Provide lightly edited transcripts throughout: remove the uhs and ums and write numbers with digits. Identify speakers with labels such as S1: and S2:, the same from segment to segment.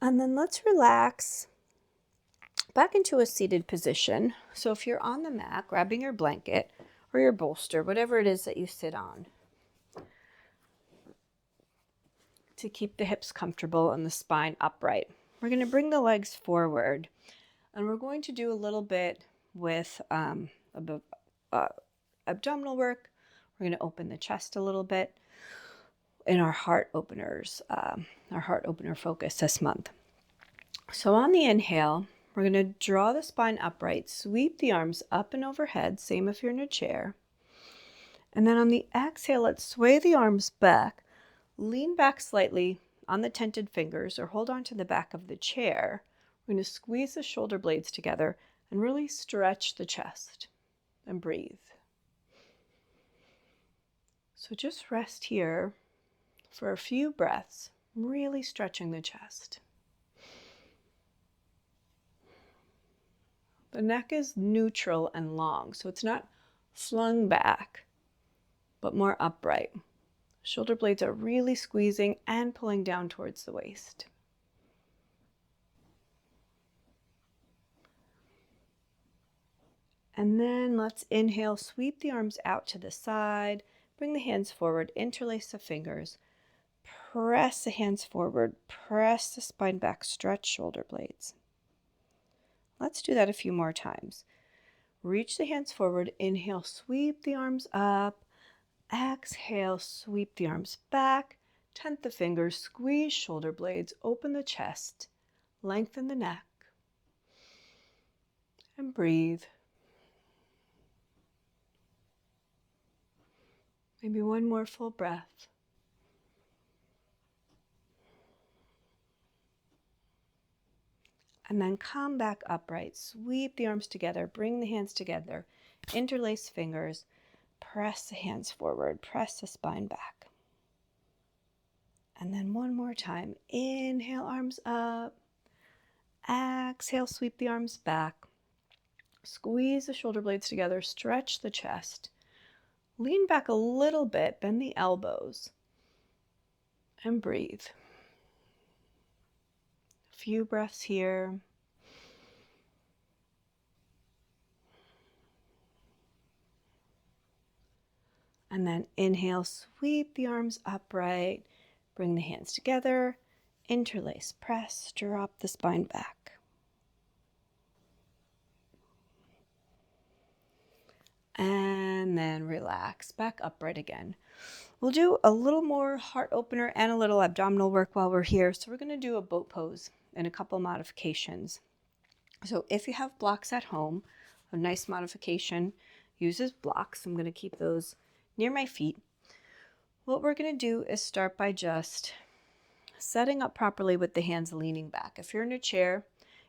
S1: And then let's relax back into a seated position. So if you're on the mat, grabbing your blanket or your bolster, whatever it is that you sit on, to keep the hips comfortable and the spine upright. We're going to bring the legs forward, and we're going to do a little bit with abdominal work. We're going to open the chest a little bit in our heart openers, our heart opener focus this month. So on the inhale, we're going to draw the spine upright, sweep the arms up and overhead, same if you're in a chair. And then on the exhale, let's sway the arms back, lean back slightly on the tented fingers or hold on to the back of the chair. We're going to squeeze the shoulder blades together and really stretch the chest and breathe. So just rest here for a few breaths, really stretching the chest. The neck is neutral and long, so it's not flung back, but more upright. Shoulder blades are really squeezing and pulling down towards the waist. And then let's inhale, sweep the arms out to the side, bring the hands forward, interlace the fingers, press the hands forward, press the spine back, stretch shoulder blades. Let's do that a few more times. Reach the hands forward, inhale, sweep the arms up, exhale, sweep the arms back, tent the fingers, squeeze shoulder blades, open the chest, lengthen the neck, and breathe. Maybe one more full breath. And then come back upright, sweep the arms together, bring the hands together, interlace fingers, press the hands forward, press the spine back. And then one more time, inhale, arms up, exhale, sweep the arms back, squeeze the shoulder blades together, stretch the chest, lean back a little bit, bend the elbows, and breathe. A few breaths here. And then inhale, sweep the arms upright, bring the hands together, interlace, press, drop the spine back. And then relax, back upright again. We'll do a little more heart opener and a little abdominal work while we're here. So we're going to do a boat pose and a couple modifications. So if you have blocks at home, a nice modification uses blocks. I'm going to keep those near my feet. What we're going to do is start by just setting up properly with the hands leaning back. If you're in a chair,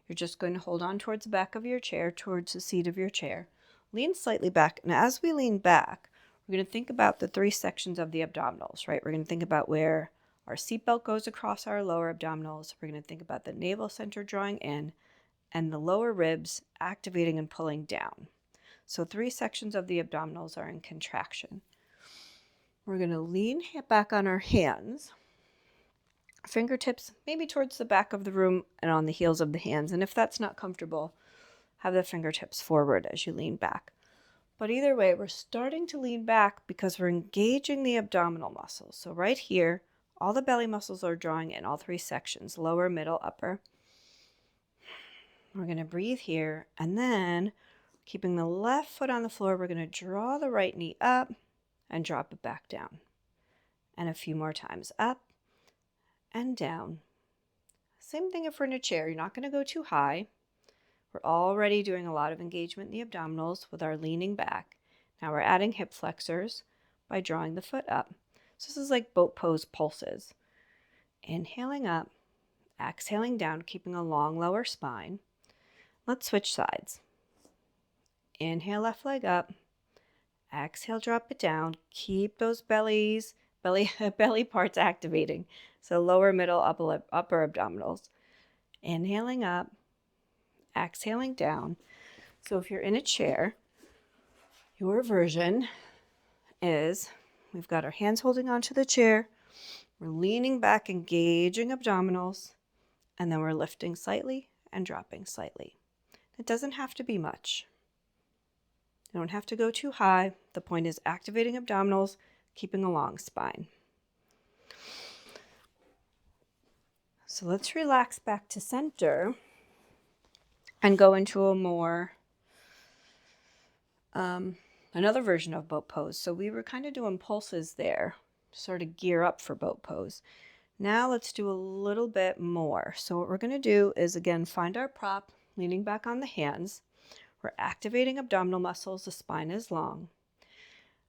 S1: you're just going to hold on towards the back of your chair, towards the seat of your chair. Lean slightly back. And as we lean back, we're going to think about the three sections of the abdominals, right? We're going to think about where our seatbelt goes across our lower abdominals. We're going to think about the navel center drawing in and the lower ribs activating and pulling down. So 3 sections of the abdominals are in contraction. We're going to lean back on our hands, fingertips maybe towards the back of the room and on the heels of the hands. And if that's not comfortable, have the fingertips forward as you lean back. But either way, we're starting to lean back because we're engaging the abdominal muscles. So right here, all the belly muscles are drawing in all 3 sections, lower, middle, upper. We're going to breathe here, and then keeping the left foot on the floor, we're going to draw the right knee up and drop it back down. And a few more times, up and down. Same thing if we're in a chair. You're not going to go too high. We're already doing a lot of engagement in the abdominals with our leaning back. Now we're adding hip flexors by drawing the foot up. So this is like boat pose pulses. Inhaling up, exhaling down, keeping a long lower spine. Let's switch sides. Inhale, left leg up. Exhale, drop it down. Keep those belly parts activating. So lower, middle, upper abdominals. Inhaling up, exhaling down. So if you're in a chair, your version is we've got our hands holding onto the chair. We're leaning back, engaging abdominals. And then we're lifting slightly and dropping slightly. It doesn't have to be much. You don't have to go too high. The point is activating abdominals, keeping a long spine. So let's relax back to center and go into a more, another version of boat pose. So we were kind of doing pulses there, sort of gear up for boat pose. Now let's do a little bit more. So what we're going to do is, again, find our prop, leaning back on the hands. We're activating abdominal muscles. The spine is long.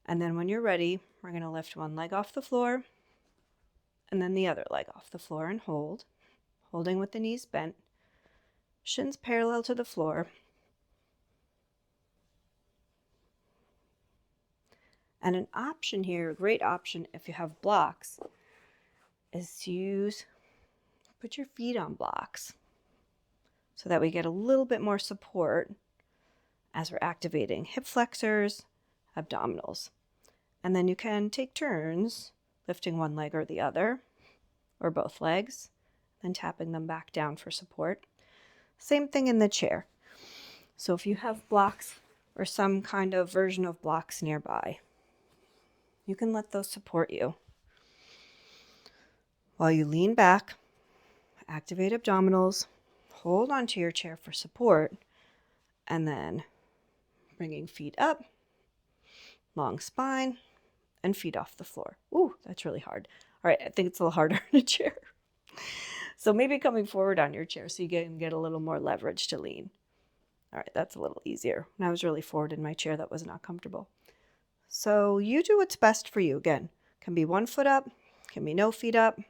S1: And then when you're ready, we're going to lift one leg off the floor and then the other leg off the floor and hold, holding with the knees bent, shins parallel to the floor. And an option here, a great option if you have blocks, is to put your feet on blocks so that we get a little bit more support as we're activating hip flexors, abdominals. And then you can take turns lifting one leg or the other, or both legs, then tapping them back down for support. Same thing in the chair. So if you have blocks or some kind of version of blocks nearby, you can let those support you. While you lean back, activate abdominals, hold onto your chair for support, and then bringing feet up, long spine, and feet off the floor. Ooh, that's really hard. All right, I think it's a little harder in a chair. So maybe coming forward on your chair so you can get a little more leverage to lean. All right, that's a little easier. When I was really forward in my chair, that was not comfortable. So you do what's best for you. Again, can be one foot up, can be no feet up,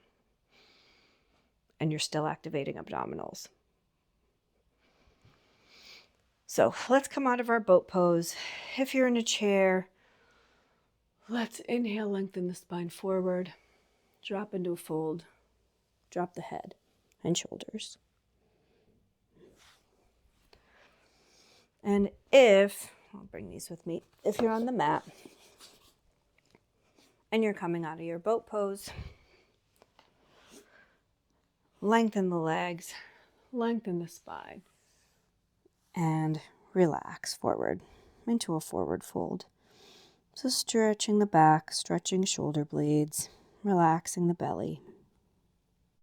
S1: and you're still activating abdominals. So let's come out of our boat pose. If you're in a chair, let's inhale, lengthen the spine forward, drop into a fold, drop the head and shoulders. And I'll bring these with me, if you're on the mat and you're coming out of your boat pose, lengthen the legs, lengthen the spine, and relax forward into a forward fold. So stretching the back, stretching shoulder blades, relaxing the belly.